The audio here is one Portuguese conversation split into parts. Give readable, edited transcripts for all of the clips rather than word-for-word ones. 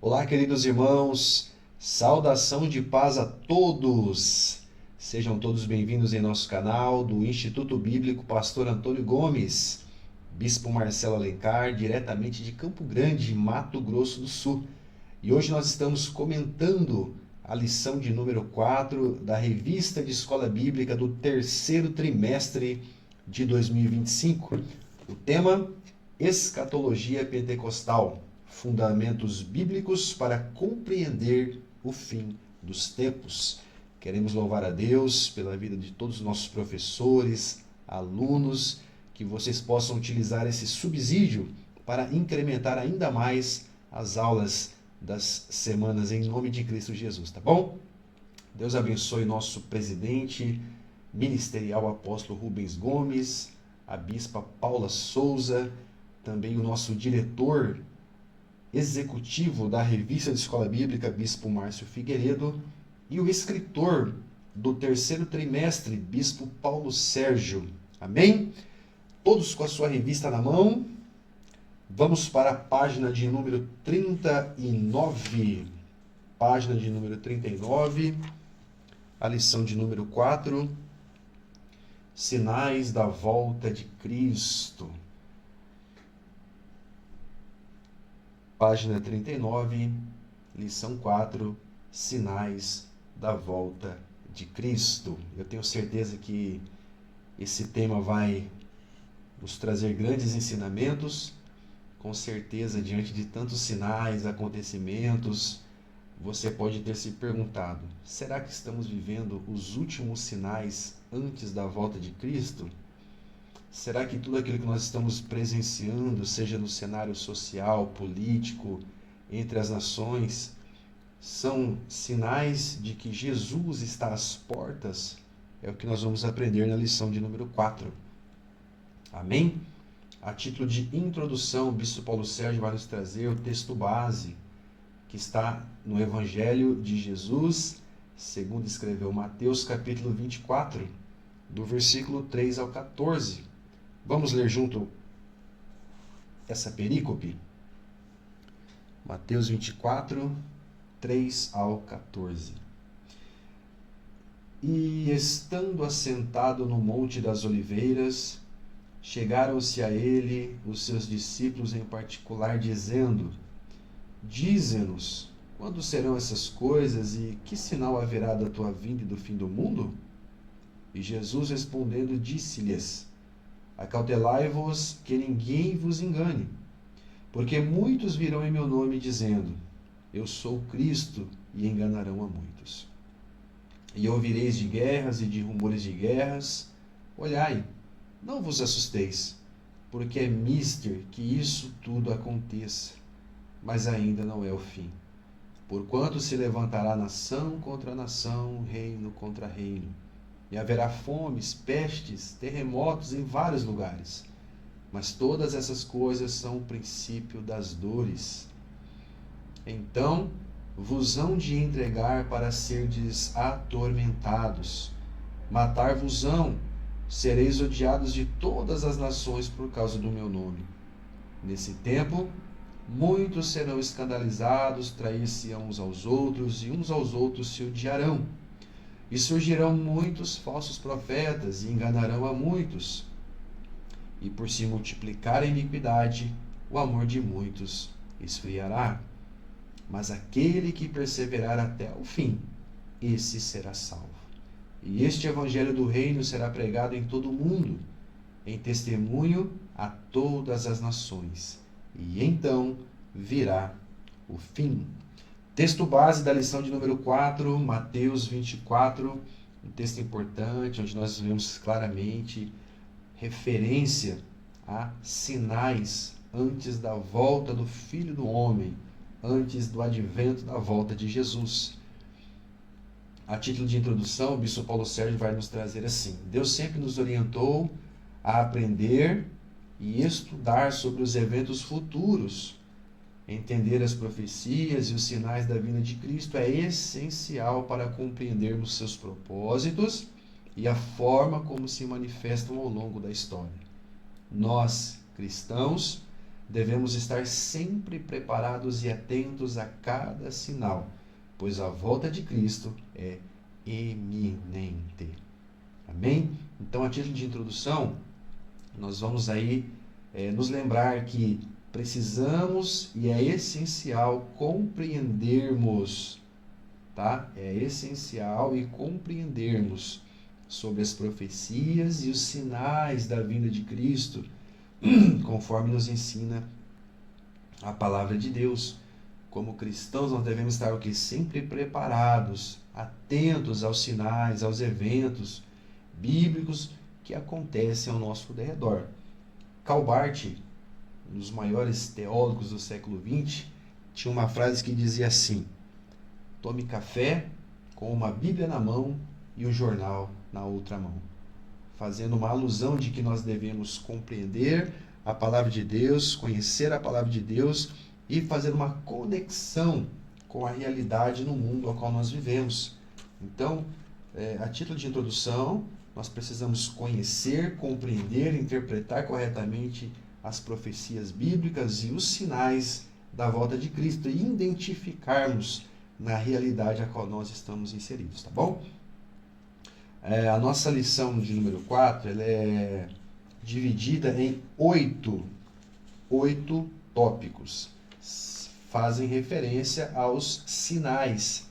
Olá, queridos irmãos, saudação de paz a todos. Sejam todos bem-vindos em nosso canal do Instituto Bíblico Pastor Antônio Gomes, Bispo Marcelo Alencar, diretamente de Campo Grande, Mato Grosso do Sul. E hoje nós estamos comentando a lição de número 4 da Revista de Escola Bíblica do terceiro trimestre de 2025. O tema: Escatologia Pentecostal. Fundamentos bíblicos para compreender o fim dos tempos. Queremos louvar a Deus pela vida de todos os nossos professores, alunos, que vocês possam utilizar esse subsídio para incrementar ainda mais as aulas das semanas em nome de Cristo Jesus, tá bom? Deus abençoe nosso presidente ministerial, apóstolo Rubens Gomes, a bispa Paula Souza, também o nosso diretor executivo da Revista de Escola Bíblica, Bispo Márcio Figueiredo, e o escritor do terceiro trimestre, Bispo Paulo Sérgio. Amém? Todos com a sua revista na mão. Vamos para a página de número 39. Página de número 39, a lição de número 4, Sinais da volta de Cristo. Página 39, lição 4, Sinais da volta de Cristo. Eu tenho certeza que esse tema vai nos trazer grandes ensinamentos. Com certeza, diante de tantos sinais, acontecimentos, você pode ter se perguntado: será que estamos vivendo os últimos sinais antes da volta de Cristo? Será que tudo aquilo que nós estamos presenciando, seja no cenário social, político, entre as nações, são sinais de que Jesus está às portas? É o que nós vamos aprender na lição de número 4. Amém? A título de introdução, o Bispo Paulo Sérgio vai nos trazer o texto base, que está no Evangelho de Jesus, segundo escreveu Mateus, capítulo 24, do versículo 3 ao 14. Vamos ler junto essa perícope? Mateus 24, 3 ao 14. E estando assentado no Monte das Oliveiras, chegaram-se a ele os seus discípulos em particular, dizendo: Dize-nos, quando serão essas coisas e que sinal haverá da tua vinda e do fim do mundo? E Jesus respondendo disse-lhes: Acautelai-vos que ninguém vos engane, porque muitos virão em meu nome dizendo: Eu sou Cristo, e enganarão a muitos. E ouvireis de guerras e de rumores de guerras. Olhai, não vos assusteis, porque é mister que isso tudo aconteça, mas ainda não é o fim. Porquanto se levantará nação contra nação, reino contra reino, e haverá fomes, pestes, terremotos em vários lugares. Mas todas essas coisas são o princípio das dores. Então vos hão de entregar para serdes atormentados. Matar-vos-ão, sereis odiados de todas as nações por causa do meu nome. Nesse tempo, muitos serão escandalizados, trair-se-ão uns aos outros, e uns aos outros se odiarão. E surgirão muitos falsos profetas, e enganarão a muitos. E por se multiplicar a iniquidade, o amor de muitos esfriará. Mas aquele que perseverar até o fim, esse será salvo. E este evangelho do reino será pregado em todo o mundo, em testemunho a todas as nações. E então virá o fim. Texto base da lição de número 4, Mateus 24, um texto importante, onde nós vemos claramente referência a sinais antes da volta do Filho do Homem, antes do advento da volta de Jesus. A título de introdução, o Bispo Paulo Sérgio vai nos trazer assim: Deus sempre nos orientou a aprender e estudar sobre os eventos futuros. Entender as profecias e os sinais da vinda de Cristo é essencial para compreendermos seus propósitos e a forma como se manifestam ao longo da história. Nós, cristãos, devemos estar sempre preparados e atentos a cada sinal, pois a volta de Cristo é iminente. Amém? Então, a título de introdução, nós vamos aí nos lembrar que precisamos e é essencial compreendermos, tá? É essencial e compreendermos sobre as profecias e os sinais da vinda de Cristo, conforme nos ensina a palavra de Deus. Como cristãos, nós devemos estar o quê? Sempre preparados, atentos aos sinais, aos eventos bíblicos que acontecem ao nosso redor. Karl Barth, um dos maiores teólogos do século XX, tinha uma frase que dizia assim: tome café com uma Bíblia na mão e o jornal na outra mão, fazendo uma alusão de que nós devemos compreender a palavra de Deus, conhecer a palavra de Deus e fazer uma conexão com a realidade no mundo ao qual nós vivemos. Então, a título de introdução, nós precisamos conhecer, compreender, interpretar corretamente as profecias bíblicas e os sinais da volta de Cristo e identificarmos na realidade a qual nós estamos inseridos, tá bom? A nossa lição de número 4, ela é dividida em 8 tópicos. Fazem referência aos sinais.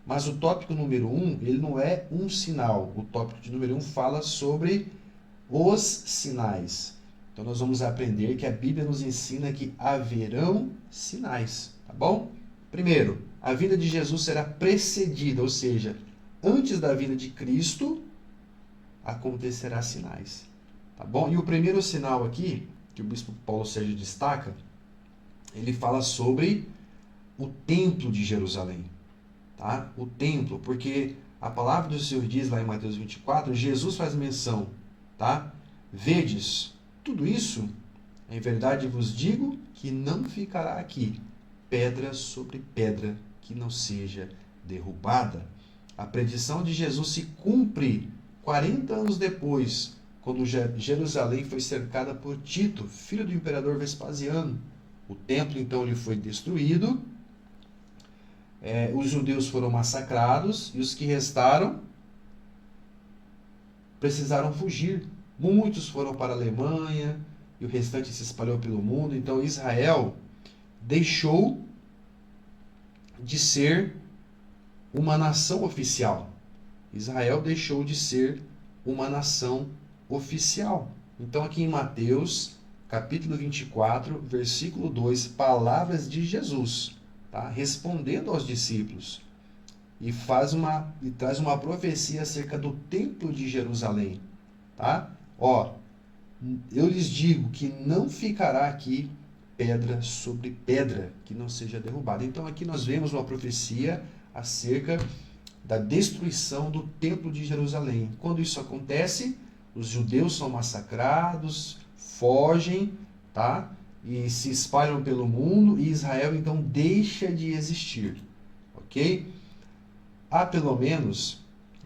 Mas o tópico número 1, ele não é um sinal. O tópico de número 1 fala sobre os sinais. Então nós vamos aprender que a Bíblia nos ensina que haverão sinais, tá bom? Primeiro, a vinda de Jesus será precedida, ou seja, antes da vinda de Cristo, acontecerá sinais. Tá bom? E o primeiro sinal aqui, que o bispo Paulo Sérgio destaca, ele fala sobre o templo de Jerusalém. Tá? O templo, porque a palavra do Senhor diz lá em Mateus 24, Jesus faz menção, tá? Vedes, tudo isso, em verdade vos digo que não ficará aqui pedra sobre pedra que não seja derrubada. A predição de Jesus se cumpre 40 anos depois, quando Jerusalém foi cercada por Tito, filho do imperador Vespasiano. O templo, então, ele foi destruído, os judeus foram massacrados, e os que restaram precisaram fugir. Muitos foram para a Alemanha, e o restante se espalhou pelo mundo. Então, Israel deixou de ser uma nação oficial. Israel deixou de ser uma nação oficial. Então, aqui em Mateus, capítulo 24, versículo 2, palavras de Jesus, tá? Respondendo aos discípulos, e traz uma profecia acerca do templo de Jerusalém. Tá? Eu lhes digo que não ficará aqui pedra sobre pedra que não seja derrubada. Então, aqui nós vemos uma profecia acerca da destruição do templo de Jerusalém. Quando isso acontece, os judeus são massacrados, fogem, tá? E se espalham pelo mundo, e Israel então deixa de existir. Ok? Há pelo menos,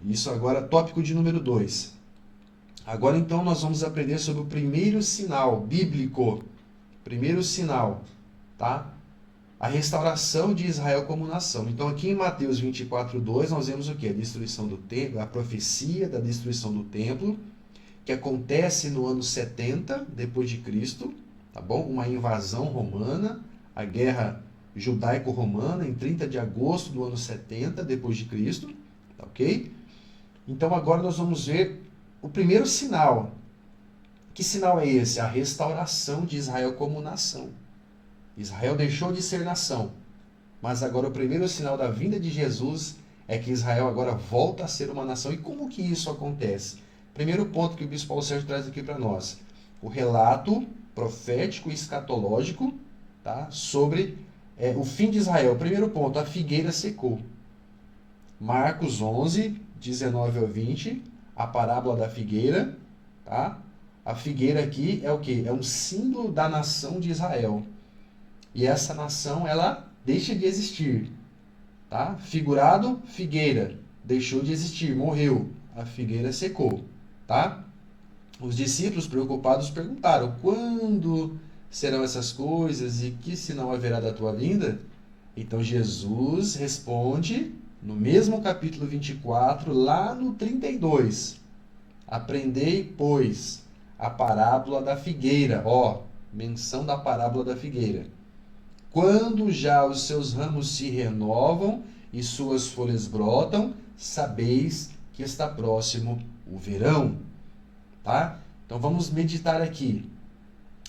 isso agora, tópico de número 2. Agora então nós vamos aprender sobre o primeiro sinal bíblico. Primeiro sinal, tá? A restauração de Israel como nação. Então, aqui em Mateus 24:2, nós vemos o quê? A destruição do templo, a profecia da destruição do templo, que acontece no ano 70 depois de Cristo, tá bom? Uma invasão romana, a guerra judaico-romana em 30 de agosto do ano 70 depois de Cristo, tá ok? Então, agora nós vamos ver o primeiro sinal. Que sinal é esse? A restauração de Israel como nação. Israel deixou de ser nação, mas agora o primeiro sinal da vinda de Jesus é que Israel agora volta a ser uma nação. E como que isso acontece? Primeiro ponto que o bispo Paulo Sérgio traz aqui para nós, o relato profético e escatológico, tá, sobre o fim de Israel. Primeiro ponto, a figueira secou. Marcos 11, 19 ao 20, a parábola da figueira, tá? A figueira aqui é o quê? É um símbolo da nação de Israel. E essa nação, ela deixa de existir. Tá? Figurado, figueira. Deixou de existir, morreu. A figueira secou. Tá? Os discípulos preocupados perguntaram: quando serão essas coisas e que sinal haverá da tua vinda? Então Jesus responde no mesmo capítulo 24, lá no 32. Aprendei, pois, a parábola da figueira. Ó, menção da parábola da figueira. Quando já os seus ramos se renovam e suas folhas brotam, sabeis que está próximo o verão. Tá? Então vamos meditar aqui.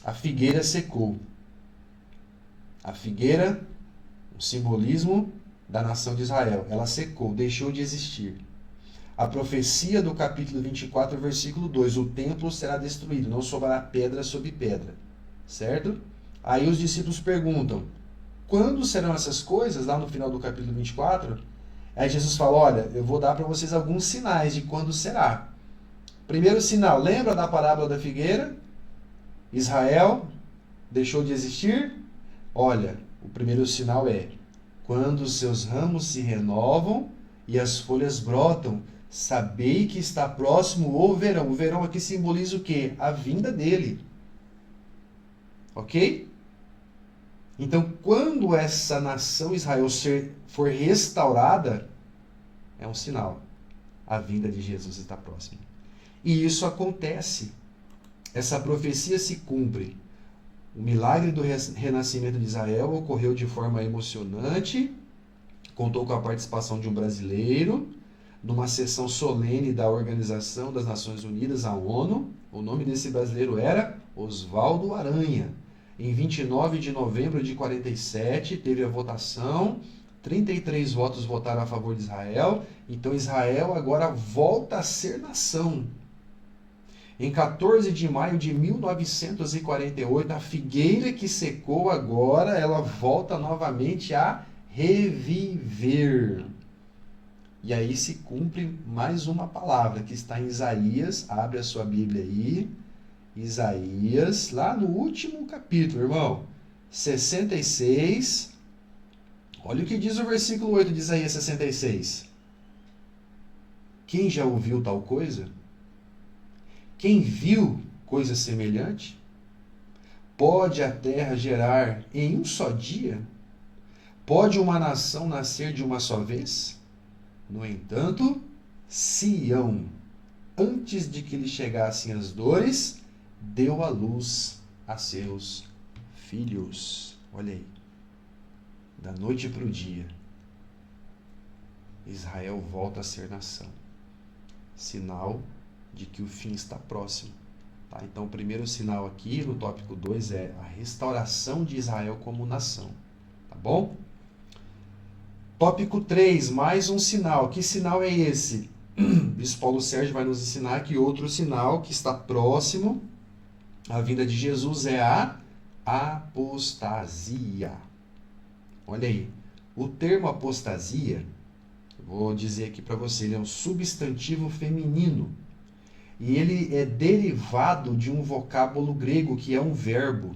A figueira secou. A figueira, o simbolismo da nação de Israel, ela secou, deixou de existir. A profecia do capítulo 24, versículo 2, o templo será destruído, não sobrará pedra sobre pedra. Certo? Aí os discípulos perguntam, quando serão essas coisas? Lá no final do capítulo 24, aí Jesus fala, olha, eu vou dar para vocês alguns sinais de quando será. Primeiro sinal, lembra da parábola da figueira? Israel deixou de existir? Olha, o primeiro sinal é, quando os seus ramos se renovam e as folhas brotam, sabei que está próximo o verão. O verão aqui simboliza o quê? A vinda dele. Ok? Então, quando essa nação Israel for restaurada, é um sinal. A vinda de Jesus está próxima. E isso acontece. Essa profecia se cumpre. O milagre do renascimento de Israel ocorreu de forma emocionante, contou com a participação de um brasileiro, numa sessão solene da Organização das Nações Unidas, a ONU. O nome desse brasileiro era Oswaldo Aranha. Em 29 de novembro de 47, teve a votação, 33 votos votaram a favor de Israel, então Israel agora volta a ser nação. Em 14 de maio de 1948, a figueira que secou agora, ela volta novamente a reviver. E aí se cumpre mais uma palavra que está em Isaías, abre a sua Bíblia aí, Isaías, lá no último capítulo, irmão, 66, olha o que diz o versículo 8 de Isaías 66. Quem já ouviu tal coisa? Quem viu coisa semelhante? Pode a terra gerar em um só dia? Pode uma nação nascer de uma só vez? No entanto, Sião, antes de que lhe chegassem as dores, deu à luz a seus filhos. Olha aí, da noite para o dia, Israel volta a ser nação. Sinal de que o fim está próximo. Tá? Então, o primeiro sinal aqui, no tópico 2, é a restauração de Israel como nação. Tá bom? Tópico 3, mais um sinal. Que sinal é esse? O Bispo Paulo Sérgio vai nos ensinar que outro sinal que está próximo à vinda de Jesus é a apostasia. Olha aí. O termo apostasia, vou dizer aqui para você, ele é um substantivo feminino. E ele é derivado de um vocábulo grego que é um verbo.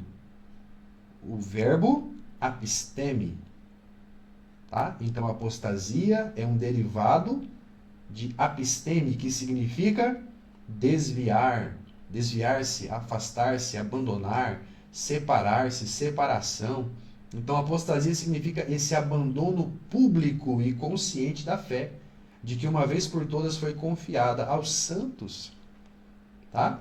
O verbo apisteme. Tá? Então, apostasia é um derivado de apisteme, que significa desviar, desviar-se, afastar-se, abandonar, separar-se, separação. Então, apostasia significa esse abandono público e consciente da fé, de que uma vez por todas foi confiada aos santos. Tá?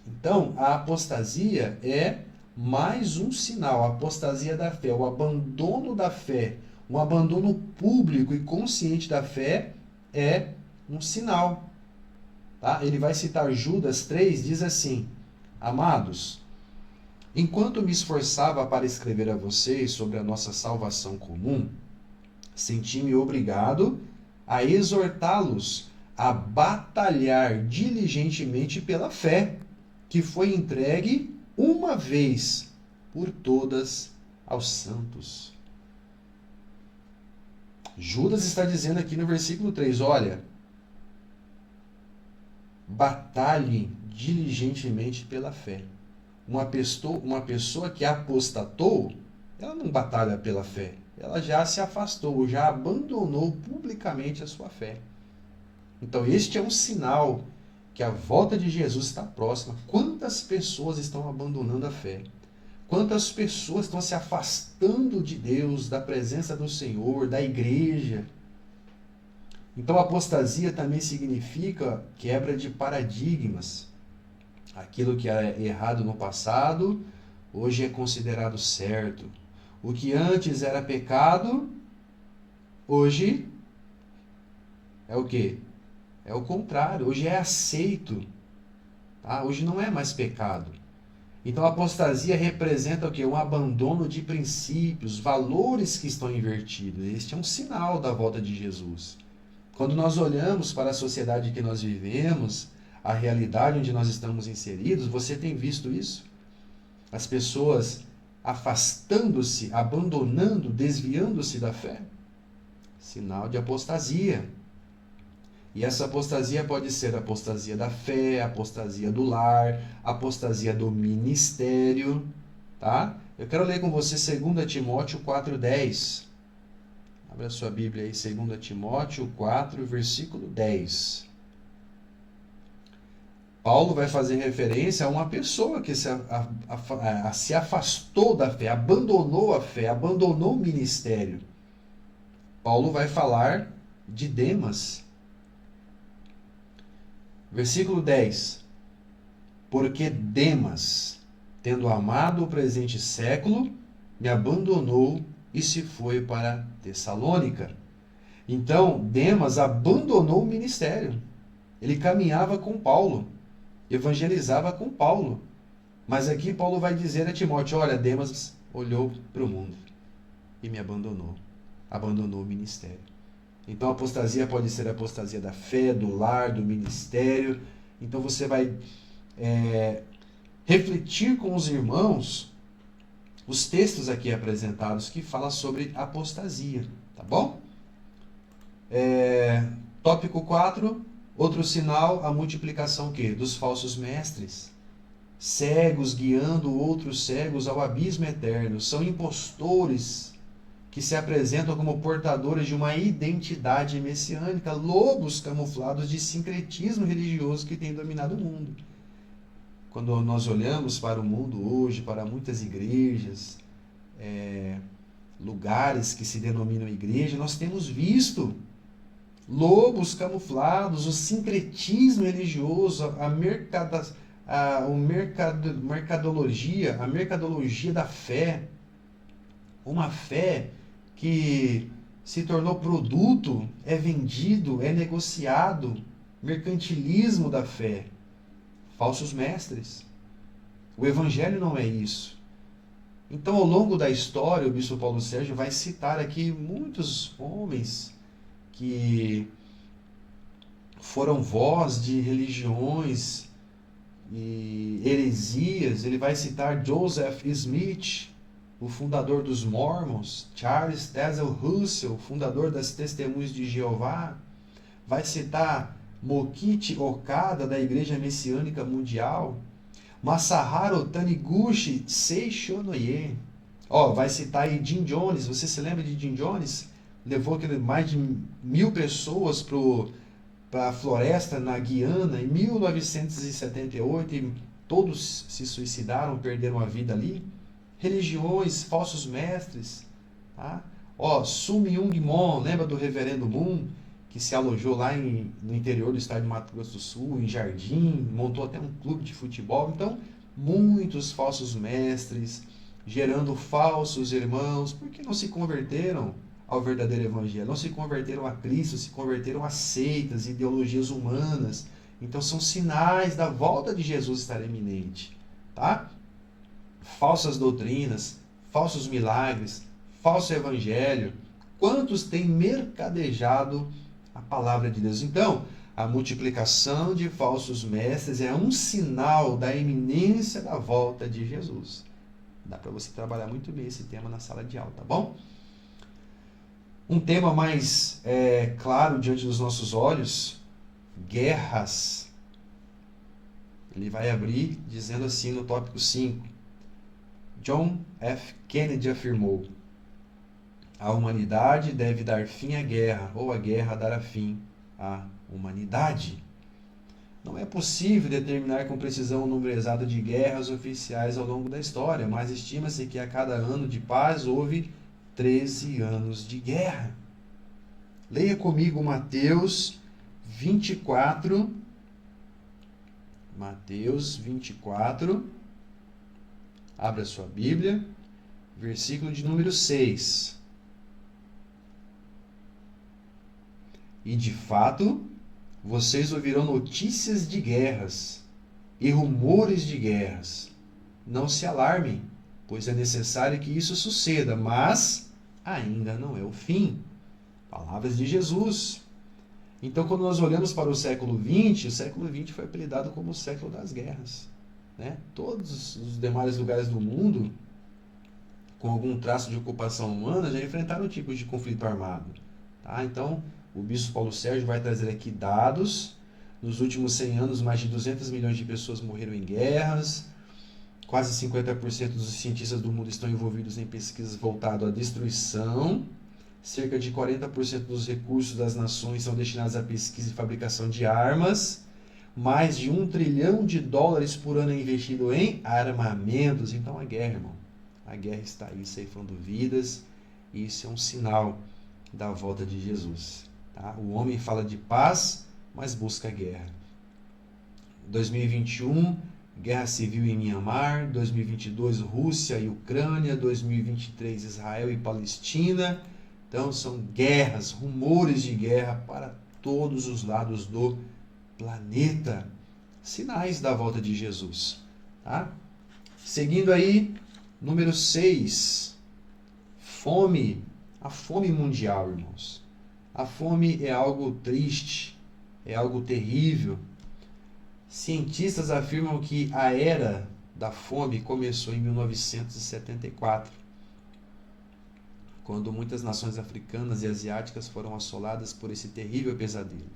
Então, a apostasia é mais um sinal, a apostasia da fé, o abandono da fé, um abandono público e consciente da fé é um sinal. Tá? Ele vai citar Judas 3, diz assim, amados, enquanto me esforçava para escrever a vocês sobre a nossa salvação comum, senti-me obrigado a exortá-los a batalhar diligentemente pela fé, que foi entregue uma vez por todas aos santos. Judas está dizendo aqui no versículo 3, olha, batalhem diligentemente pela fé. Uma pessoa que apostatou, ela não batalha pela fé, ela já se afastou, já abandonou publicamente a sua fé. Então, este é um sinal que a volta de Jesus está próxima. Quantas pessoas estão abandonando a fé? Quantas pessoas estão se afastando de Deus, da presença do Senhor, da igreja. Então, apostasia também significa quebra de paradigmas. Aquilo que era errado no passado, hoje é considerado certo. O que antes era pecado, hoje é o quê? É o contrário, hoje é aceito. Tá? Hoje não é mais pecado. Então a apostasia representa o quê? Um abandono de princípios, valores que estão invertidos. Este é um sinal da volta de Jesus. Quando nós olhamos para a sociedade que nós vivemos, a realidade onde nós estamos inseridos, você tem visto isso? As pessoas afastando-se, abandonando, desviando-se da fé? Sinal de apostasia. E essa apostasia pode ser a apostasia da fé, a apostasia do lar, a apostasia do ministério, tá? Eu quero ler com você 2 Timóteo 4:10. Abra sua Bíblia aí, 2 Timóteo 4, versículo 10. Paulo vai fazer referência a uma pessoa que se afastou da fé, abandonou a fé, abandonou o ministério. Paulo vai falar de Demas. Versículo 10. Porque Demas, tendo amado o presente século, me abandonou e se foi para Tessalônica. Então, Demas abandonou o ministério. Ele caminhava com Paulo, evangelizava com Paulo. Mas aqui Paulo vai dizer a Timóteo, olha, Demas olhou para o mundo e me abandonou. Abandonou o ministério. Então a apostasia pode ser a apostasia da fé, do lar, do ministério. Então você vai refletir com os irmãos os textos aqui apresentados que falam sobre apostasia, tá bom? Tópico 4, outro sinal, a multiplicação dos falsos mestres. Cegos guiando outros cegos ao abismo eterno. São impostores que se apresentam como portadores de uma identidade messiânica, lobos camuflados de sincretismo religioso que tem dominado o mundo. Quando nós olhamos para o mundo hoje, para muitas igrejas, lugares que se denominam igreja, nós temos visto lobos camuflados, o sincretismo religioso, a mercadologia da fé, uma fé que se tornou produto, é vendido, é negociado, mercantilismo da fé, falsos mestres. O evangelho não é isso. Então, ao longo da história, o bispo Paulo Sérgio vai citar aqui muitos homens que foram voz de religiões e heresias. Ele vai citar Joseph Smith, o fundador dos Mormons, Charles Tazel Russell, fundador das Testemunhas de Jeová. Vai citar Mokichi Okada, da Igreja Messiânica Mundial, Masaharu Taniguchi Seishonoye. Vai citar aí Jim Jones. Você se lembra de Jim Jones? Levou mais de 1.000 pessoas para a floresta na Guiana em 1978 e todos se suicidaram, perderam a vida ali. Religiões, falsos mestres. Tá? Sun Myung Moon, lembra do reverendo Moon, que se alojou lá no interior do estado de Mato Grosso do Sul, em Jardim, montou até um clube de futebol. Então, muitos falsos mestres, gerando falsos irmãos, porque não se converteram ao verdadeiro evangelho, não se converteram a Cristo, se converteram a seitas, ideologias humanas. Então, são sinais da volta de Jesus estar iminente. Tá? Falsas doutrinas, falsos milagres, falso evangelho. Quantos têm mercadejado a palavra de Deus? Então, a multiplicação de falsos mestres é um sinal da iminência da volta de Jesus. Dá para você trabalhar muito bem esse tema na sala de aula, tá bom? Um tema mais claro diante dos nossos olhos, guerras. Ele vai abrir dizendo assim no tópico 5. John F. Kennedy afirmou: a humanidade deve dar fim à guerra, ou a guerra dará fim à humanidade. Não é possível determinar com precisão o número exato de guerras oficiais ao longo da história, mas estima-se que a cada ano de paz houve 13 anos de guerra. Leia comigo Mateus 24. Mateus 24. Abra sua Bíblia. Versículo de número 6. E de fato, vocês ouvirão notícias de guerras e rumores de guerras. Não se alarmem, pois é necessário que isso suceda, mas ainda não é o fim. Palavras de Jesus. Então, quando nós olhamos para o século XX foi apelidado como o século das guerras, né? Todos os demais lugares do mundo, com algum traço de ocupação humana, já enfrentaram tipos de conflito armado. Tá? Então, o bispo Paulo Sérgio vai trazer aqui dados. Nos últimos 100 anos, mais de 200 milhões de pessoas morreram em guerras. Quase 50% dos cientistas do mundo estão envolvidos em pesquisas voltadas à destruição. Cerca de 40% dos recursos das nações são destinados à pesquisa e fabricação de armas. Mais de $1 trilhão por ano é investido em armamentos. Então, a guerra, irmão. A guerra está aí ceifando vidas. E isso é um sinal da volta de Jesus. Tá? O homem fala de paz, mas busca guerra. 2021, guerra civil em Mianmar. 2022, Rússia e Ucrânia. 2023, Israel e Palestina. Então, são guerras, rumores de guerra para todos os lados do planeta. Sinais da volta de Jesus. Tá? Seguindo aí, número 6. Fome. A fome mundial, irmãos. A fome é algo triste, é algo terrível. Cientistas afirmam que a era da fome começou em 1974, quando muitas nações africanas e asiáticas foram assoladas por esse terrível pesadelo.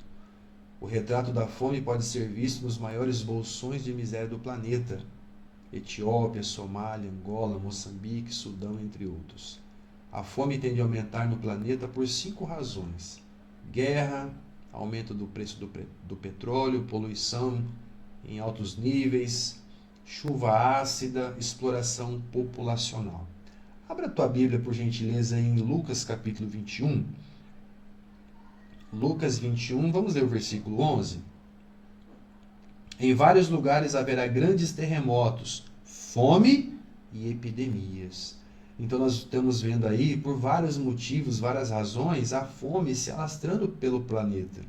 O retrato da fome pode ser visto nos maiores bolsões de miséria do planeta: Etiópia, Somália, Angola, Moçambique, Sudão, entre outros. A fome tende a aumentar no planeta por 5 razões: guerra, aumento do preço do petróleo, poluição em altos níveis, chuva ácida, exploração populacional. Abra a tua Bíblia, por gentileza, em Lucas capítulo 21. Lucas 21, vamos ler o versículo 11. Em vários lugares haverá grandes terremotos, fome e epidemias. Então nós estamos vendo aí, por vários motivos, várias razões, a fome se alastrando pelo planeta.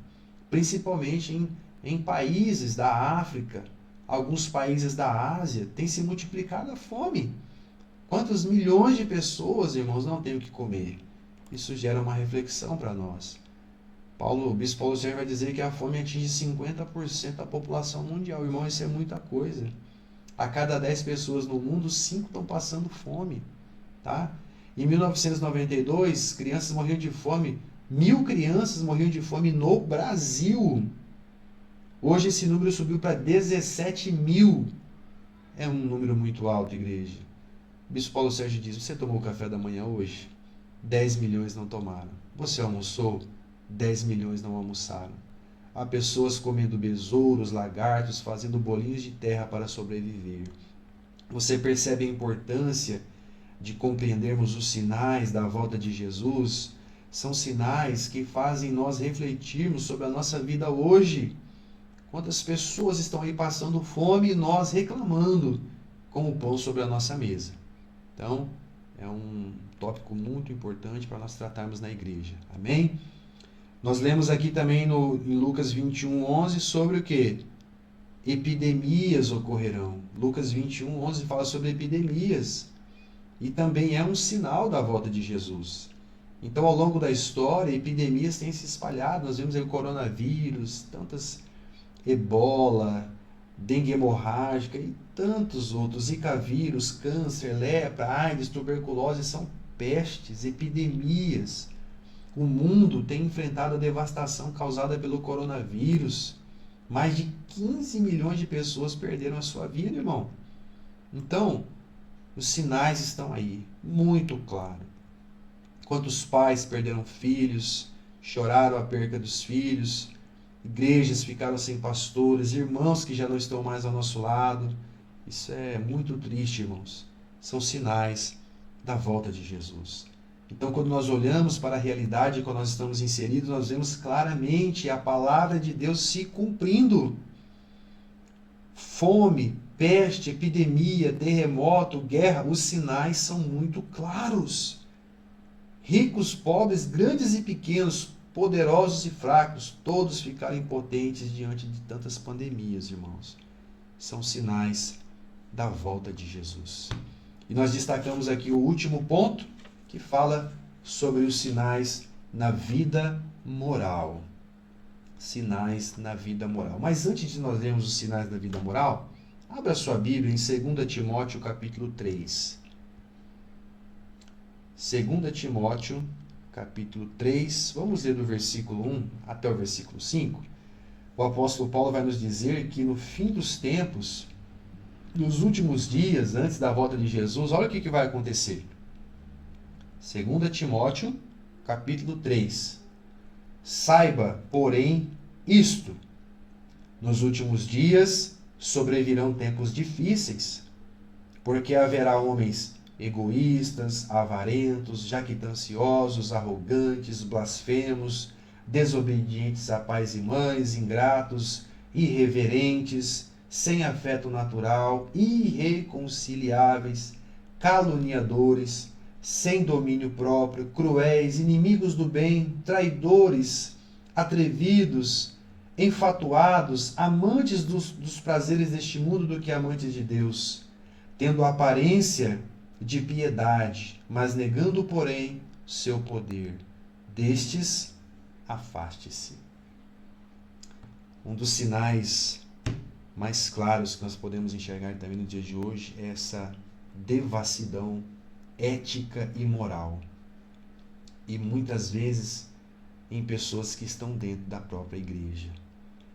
Principalmente em países da África, alguns países da Ásia, tem se multiplicado a fome. Quantos milhões de pessoas, irmãos, não têm o que comer? Isso gera uma reflexão para nós. O bispo Paulo Sérgio vai dizer que a fome atinge 50% da população mundial. Irmão, isso é muita coisa. A cada 10 pessoas no mundo, 5 estão passando fome. Tá? Em 1992, crianças morriam de fome. 1.000 crianças morriam de fome no Brasil. Hoje esse número subiu para 17 mil. É um número muito alto, igreja. O bispo Paulo Sérgio diz: você tomou café da manhã hoje? 10 milhões não tomaram. Você almoçou? 10 milhões não almoçaram. Há pessoas comendo besouros, lagartos, fazendo bolinhos de terra para sobreviver. Você percebe a importância de compreendermos os sinais da volta de Jesus? São sinais que fazem nós refletirmos sobre a nossa vida hoje. Quantas pessoas estão aí passando fome e nós reclamando com o pão sobre a nossa mesa? Então, é um tópico muito importante para nós tratarmos na igreja. Amém? Nós lemos aqui também em Lucas 21:11 sobre o que? Epidemias ocorrerão. Lucas 21:11 fala sobre epidemias. E também é um sinal da volta de Jesus. Então, ao longo da história, epidemias têm se espalhado. Nós vemos aí o coronavírus, tantas ebola, dengue hemorrágica e tantos outros, zika vírus, câncer, lepra, AIDS, tuberculose, são pestes, epidemias. O mundo tem enfrentado a devastação causada pelo coronavírus. Mais de 15 milhões de pessoas perderam a sua vida, irmão. Então, os sinais estão aí, muito claro. Quantos pais perderam filhos, choraram a perca dos filhos, igrejas ficaram sem pastores, irmãos que já não estão mais ao nosso lado. Isso é muito triste, irmãos. São sinais da volta de Jesus. Então, quando nós olhamos para a realidade que nós estamos inseridos, nós vemos claramente a palavra de Deus se cumprindo. Fome, peste, epidemia, terremoto, guerra, os sinais são muito claros. Ricos, pobres, grandes e pequenos, poderosos e fracos, todos ficaram impotentes diante de tantas pandemias, irmãos. São sinais da volta de Jesus. E nós destacamos aqui o último ponto, que fala sobre os sinais na vida moral. Sinais na vida moral. Mas antes de nós lermos os sinais da vida moral, abra sua Bíblia em 2 Timóteo capítulo 3. 2 Timóteo capítulo 3, vamos ler do versículo 1 até o versículo 5. O apóstolo Paulo vai nos dizer que no fim dos tempos, nos últimos dias, antes da volta de Jesus, olha o que vai acontecer. 2 Timóteo, capítulo 3. Saiba, porém, isto: nos últimos dias sobrevirão tempos difíceis, porque haverá homens egoístas, avarentos, jactanciosos, arrogantes, blasfemos, desobedientes a pais e mães, ingratos, irreverentes, sem afeto natural, irreconciliáveis, caluniadores, sem domínio próprio, cruéis, inimigos do bem, traidores, atrevidos, enfatuados, amantes dos prazeres deste mundo do que amantes de Deus, tendo a aparência de piedade, mas negando, porém, seu poder. Destes, afaste-se. Um dos sinais mais claros que nós podemos enxergar também no dia de hoje é essa devassidão ética e moral. E muitas vezes em pessoas que estão dentro da própria igreja.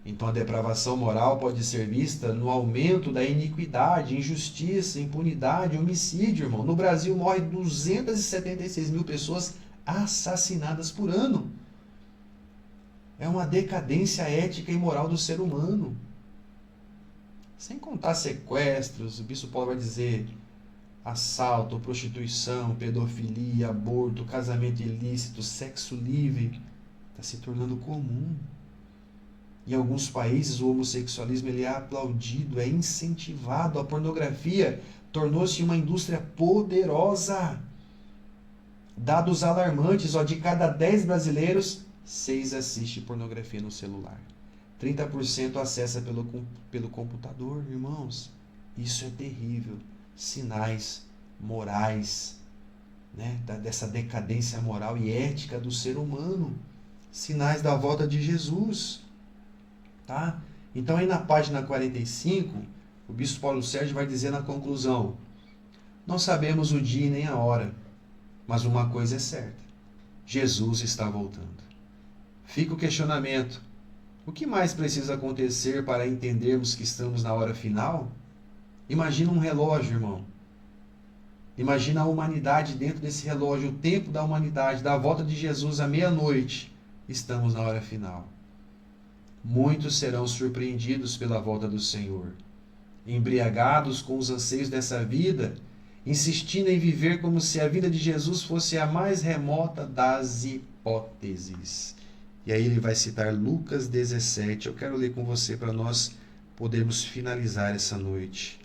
Então a depravação moral pode ser vista no aumento da iniquidade, injustiça, impunidade, homicídio, irmão. No Brasil morre 276 mil pessoas assassinadas por ano. É uma decadência ética e moral do ser humano. Sem contar sequestros, o bispo Paulo vai dizer assalto, prostituição, pedofilia, aborto, casamento ilícito, sexo livre, está se tornando comum. Em alguns países o homossexualismo ele é aplaudido, é incentivado. A pornografia tornou-se uma indústria poderosa. Dados alarmantes, de cada 10 brasileiros, 6 assiste pornografia no celular. 30% acessa pelo computador, irmãos. Isso é terrível. Sinais morais, né, dessa decadência moral e ética do ser humano. Sinais da volta de Jesus. Tá? Então aí na página 45, o bispo Paulo Sérgio vai dizer na conclusão: não sabemos o dia nem a hora, mas uma coisa é certa: Jesus está voltando. Fica o questionamento: o que mais precisa acontecer para entendermos que estamos na hora final? Imagina um relógio, irmão. Imagina a humanidade dentro desse relógio, o tempo da humanidade, da volta de Jesus à meia-noite. Estamos na hora final. Muitos serão surpreendidos pela volta do Senhor, embriagados com os anseios dessa vida, insistindo em viver como se a vida de Jesus fosse a mais remota das hipóteses. E aí ele vai citar Lucas 17. Eu quero ler com você para nós podermos finalizar essa noite.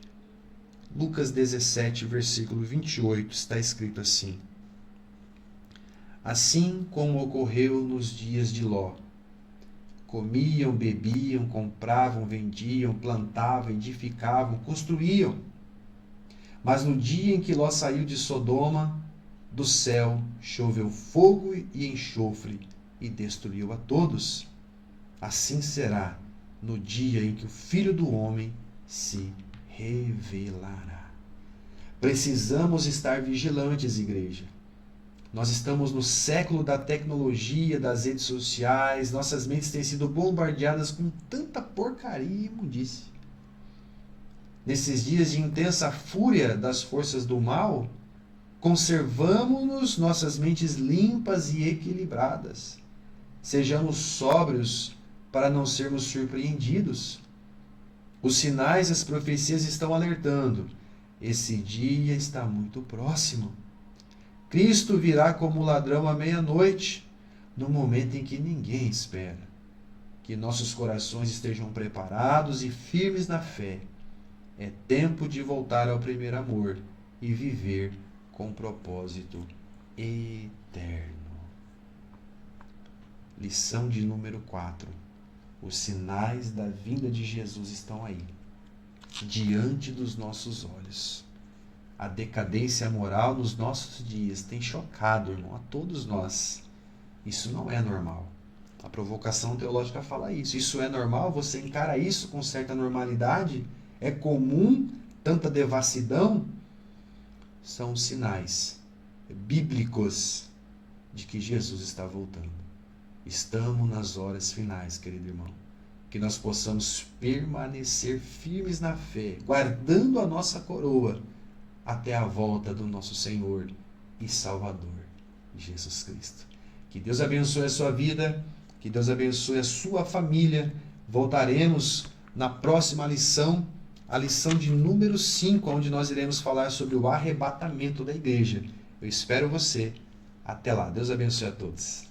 Lucas 17, versículo 28, está escrito assim: assim como ocorreu nos dias de Ló. Comiam, bebiam, compravam, vendiam, plantavam, edificavam, construíam. Mas no dia em que Ló saiu de Sodoma, do céu choveu fogo e enxofre e destruiu a todos. Assim será no dia em que o Filho do Homem se revelará. Precisamos estar vigilantes, igreja. Nós estamos no século da tecnologia, das redes sociais, nossas mentes têm sido bombardeadas com tanta porcaria e imundice. Nesses dias de intensa fúria das forças do mal, conservamos-nos nossas mentes limpas e equilibradas. Sejamos sóbrios para não sermos surpreendidos. Os sinais e as profecias estão alertando. Esse dia está muito próximo. Cristo virá como ladrão à meia-noite, no momento em que ninguém espera. Que nossos corações estejam preparados e firmes na fé. É tempo de voltar ao primeiro amor e viver com propósito eterno. Lição de número 4. Os sinais da vinda de Jesus estão aí, diante dos nossos olhos. A decadência moral nos nossos dias tem chocado, irmão, a todos nós. Isso não é normal. A provocação teológica fala isso. Isso é normal? Você encara isso com certa normalidade? É comum tanta devassidão? São sinais bíblicos de que Jesus está voltando. Estamos nas horas finais, querido irmão. Que nós possamos permanecer firmes na fé, guardando a nossa coroa até a volta do nosso Senhor e Salvador, Jesus Cristo. Que Deus abençoe a sua vida, que Deus abençoe a sua família. Voltaremos na próxima lição, a lição de número 5, onde nós iremos falar sobre o arrebatamento da igreja. Eu espero você. Até lá. Deus abençoe a todos.